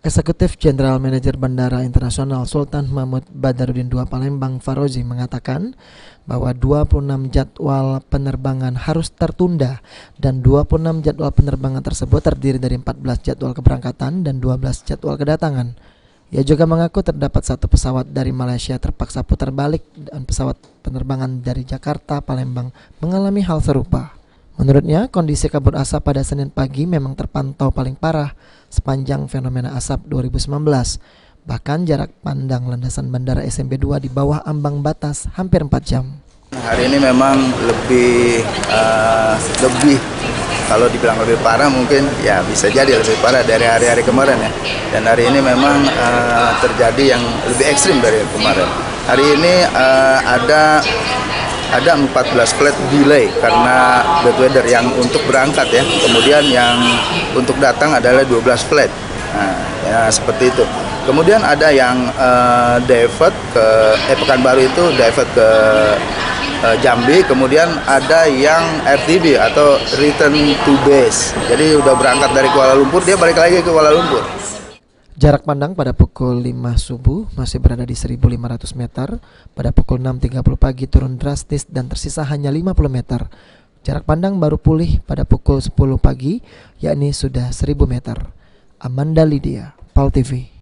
Eksekutif Jenderal Manajer Bandara Internasional Sultan Mahmud Badarudin II Palembang Farozi mengatakan bahwa 26 jadwal penerbangan harus tertunda dan 26 jadwal penerbangan tersebut terdiri dari 14 jadwal keberangkatan dan 12 jadwal kedatangan. Ia juga mengaku terdapat satu pesawat dari Malaysia terpaksa putar balik dan pesawat penerbangan dari Jakarta Palembang mengalami hal serupa. Menurutnya, kondisi kabut asap pada Senin pagi memang terpantau paling parah sepanjang fenomena asap 2019. Bahkan jarak pandang landasan Bandara SMB 2 di bawah ambang batas hampir 4 jam. Hari ini memang lebih kalau dibilang lebih parah mungkin ya bisa jadi lebih parah dari hari-hari kemarin ya. Dan hari ini memang terjadi yang lebih ekstrim dari kemarin. Hari ini ada 14 flight delay karena bad weather yang untuk berangkat ya. Kemudian yang untuk datang adalah 12 flight. Nah, ya seperti itu. Kemudian ada yang divert ke Pekanbaru itu divert ke Jambi, kemudian ada yang RTB atau return to base. Jadi udah berangkat dari Kuala Lumpur, dia balik lagi ke Kuala Lumpur. Jarak pandang pada pukul 5 subuh masih berada di 1.500 meter, pada pukul 6.30 pagi turun drastis dan tersisa hanya 50 meter. Jarak pandang baru pulih pada pukul 10 pagi, yakni sudah 1.000 meter. Amanda Lydia, PAL TV.